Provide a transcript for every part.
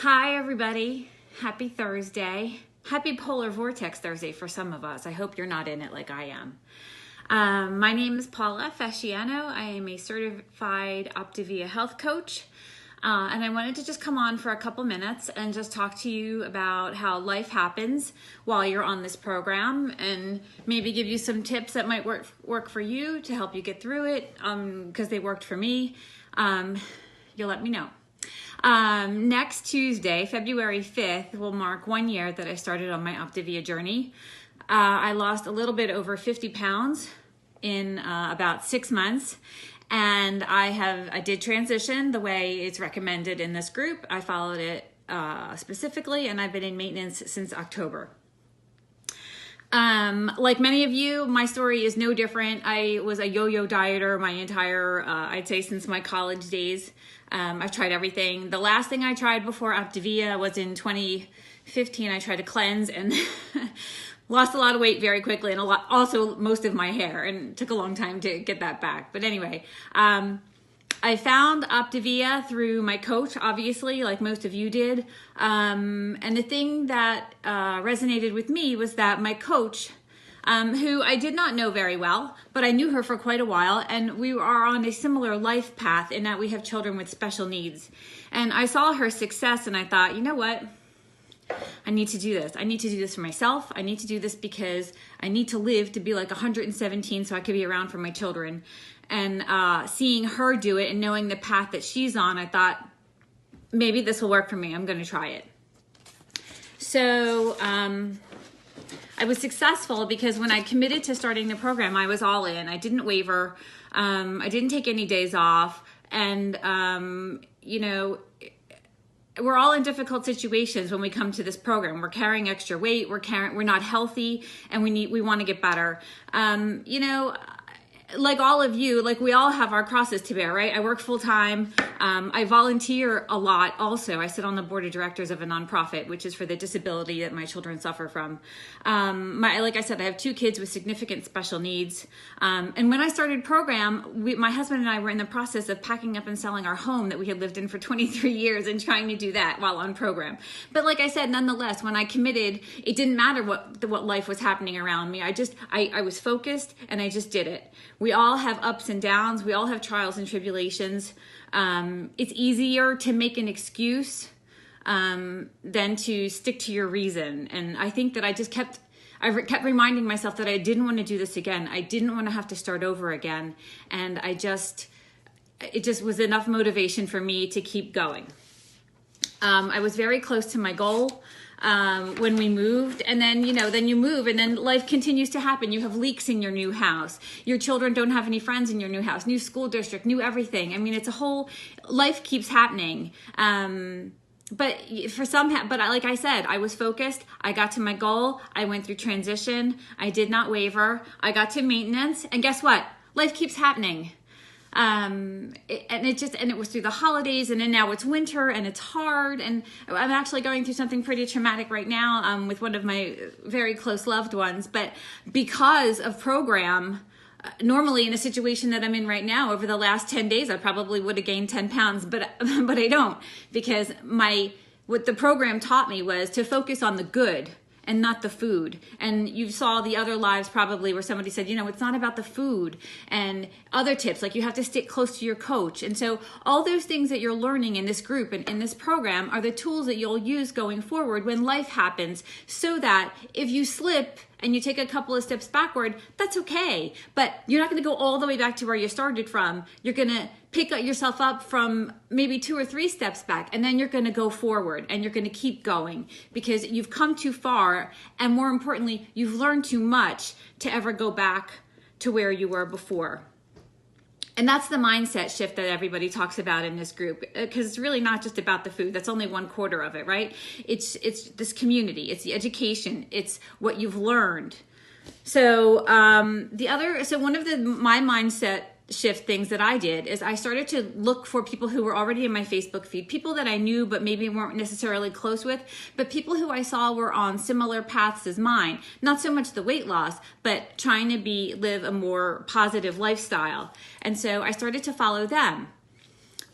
Hi, everybody. Happy Thursday. Happy Polar Vortex Thursday for some of us. I hope you're not in it like I am. My name is Paula Fasciano. I am a certified Optavia health coach. And I wanted to just come on for a couple minutes and just talk to you about how life happens while you're on this program and maybe give you some tips that might work for you to help you get through it because they worked for me. You'll let me know. Next Tuesday, February 5th, will mark 1 year that I started on my Optavia journey. I lost a little bit over 50 pounds in about 6 months. And I did transition the way it's recommended in this group. I followed it specifically, and I've been in maintenance since October. Like many of you, my story is no different. I was a yo-yo dieter my entire, I'd say since my college days. I've tried everything. The last thing I tried before Optavia was in 2015. I tried to cleanse and lost a lot of weight very quickly and also most of my hair, and it took a long time to get that back. But anyway, I found Optavia through my coach, obviously, like most of you did. And the thing that resonated with me was that my coach, who I did not know very well, but I knew her for quite a while, and we are on a similar life path in that we have children with special needs. And I saw her success and I thought, you know what? I need to do this. I need to do this for myself. I need to do this because I need to live to be like 117 so I could be around for my children. And seeing her do it and knowing the path that she's on, I thought, maybe this will work for me. I'm going to try it. So I was successful because when I committed to starting the program, I was all in. I didn't waver. I didn't take any days off. And, you know, we're all in difficult situations when we come to this program. We're carrying extra weight. We're not healthy, and we want to get better. You know, like all of you, like we all have our crosses to bear, right? I work full time. I volunteer a lot also. I sit on the board of directors of a nonprofit, which is for the disability that my children suffer from. Like I said, I have 2 kids with significant special needs. And when I started program, my husband and I were in the process of packing up and selling our home that we had lived in for 23 years and trying to do that while on program. But like I said, nonetheless, when I committed, it didn't matter what life was happening around me. I was focused and I just did it. We all have ups and downs. We all have trials and tribulations. It's easier to make an excuse than to stick to your reason. And I think that I kept reminding myself that I didn't want to do this again. I didn't want to have to start over again. And it just was enough motivation for me to keep going. I was very close to my goal when we moved, and then you move, and then life continues to happen. You have leaks in your new house. Your children don't have any friends in your new house, new school district, new everything. I mean, it's a whole life keeps happening. But like I said, I was focused. I got to my goal. I went through transition. I did not waver. I got to maintenance, and guess what? Life keeps happening. It was through the holidays, and then now it's winter and it's hard, and I'm actually going through something pretty traumatic right now with one of my very close loved ones. But because of program, normally in a situation that I'm in right now, over the last 10 days I probably would have gained 10 pounds, but I don't, because what the program taught me was to focus on the good and not the food. And you saw the other lives probably where somebody said, it's not about the food, and other tips, like you have to stick close to your coach. And so all those things that you're learning in this group and in this program are the tools that you'll use going forward when life happens, so that if you slip and you take a couple of steps backward, that's okay. But you're not going to go all the way back to where you started from. You're going to pick yourself up from maybe 2 or 3 steps back, and then you're going to go forward, and you're going to keep going because you've come too far, and more importantly, you've learned too much to ever go back to where you were before. And that's the mindset shift that everybody talks about in this group, because it's really not just about the food. That's only 1/4 of it, right? It's this community, it's the education, it's what you've learned. So one of my mindset shift things that I did is I started to look for people who were already in my Facebook feed, people that I knew but maybe weren't necessarily close with, but people who I saw were on similar paths as mine. Not so much the weight loss, but trying to live a more positive lifestyle. And so I started to follow them.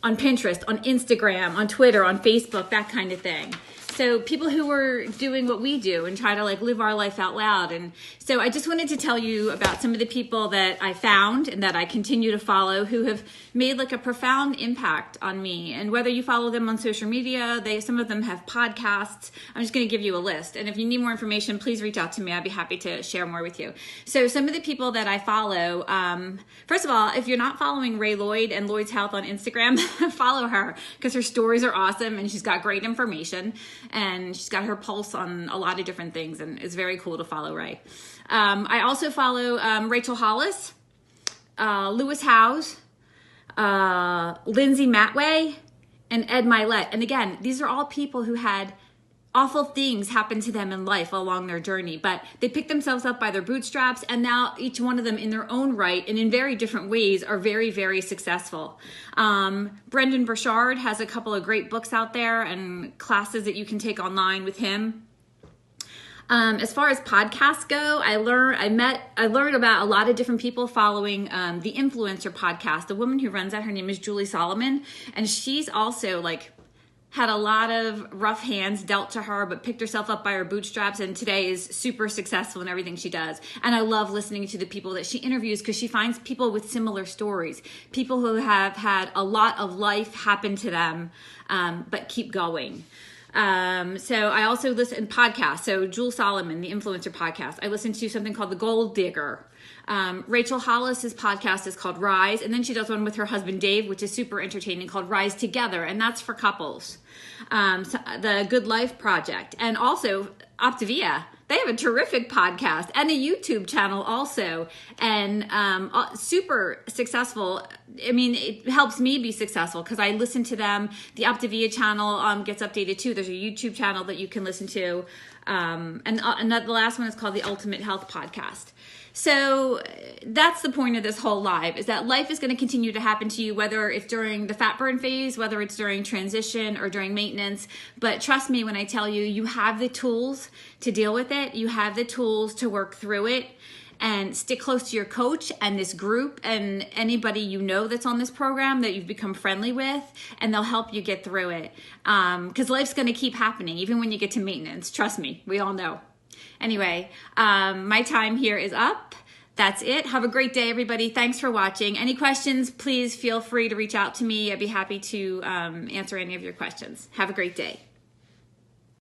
on Pinterest, on Instagram, on Twitter, on Facebook, that kind of thing. So people who are doing what we do and try to like live our life out loud. And so I just wanted to tell you about some of the people that I found and that I continue to follow who have made like a profound impact on me. And whether you follow them on social media, some of them have podcasts. I'm just going to give you a list. And if you need more information, please reach out to me. I'd be happy to share more with you. So some of the people that I follow, first of all, if you're not following Ray Lloyd and Lloyd's Health on Instagram, follow her because her stories are awesome and she's got great information. And she's got her pulse on a lot of different things, and it's very cool to follow Ray. I also follow Rachel Hollis, Lewis Howes, Lindsay Matway, and Ed Milet. And again, these are all people who had awful things happen to them in life along their journey, but they picked themselves up by their bootstraps, and now each one of them in their own right and in very different ways are very, very successful. Brendan Burchard has a couple of great books out there and classes that you can take online with him. As far as podcasts go, I learned about a lot of different people following the Influencer podcast. The woman who runs that, her name is Julie Solomon, and she's also like had a lot of rough hands dealt to her, but picked herself up by her bootstraps, and today is super successful in everything she does. And I love listening to the people that she interviews because she finds people with similar stories, people who have had a lot of life happen to them, but keep going. So I also listen to podcasts. So Jules Solomon, the Influencer podcast. I listen to something called The Gold Digger. Rachel Hollis's podcast is called Rise, and then she does one with her husband Dave, which is super entertaining, called Rise Together, and that's for couples. So the Good Life Project, and also Optavia. They have a terrific podcast and a YouTube channel also, and super successful. I mean, it helps me be successful because I listen to them. The Optavia channel gets updated too. There's a YouTube channel that you can listen to. And the last one is called the Ultimate Health Podcast. So that's the point of this whole live, is that life is going to continue to happen to you, whether it's during the fat burn phase, whether it's during transition or during maintenance. But trust me when I tell you, you have the tools to deal with it. You have the tools to work through it, and stick close to your coach and this group and anybody you know that's on this program that you've become friendly with, and they'll help you get through it. Because life's going to keep happening, even when you get to maintenance. Trust me, we all know. Anyway, my time here is up. That's it. Have a great day, everybody. Thanks for watching. Any questions, please feel free to reach out to me. I'd be happy to answer any of your questions. Have a great day.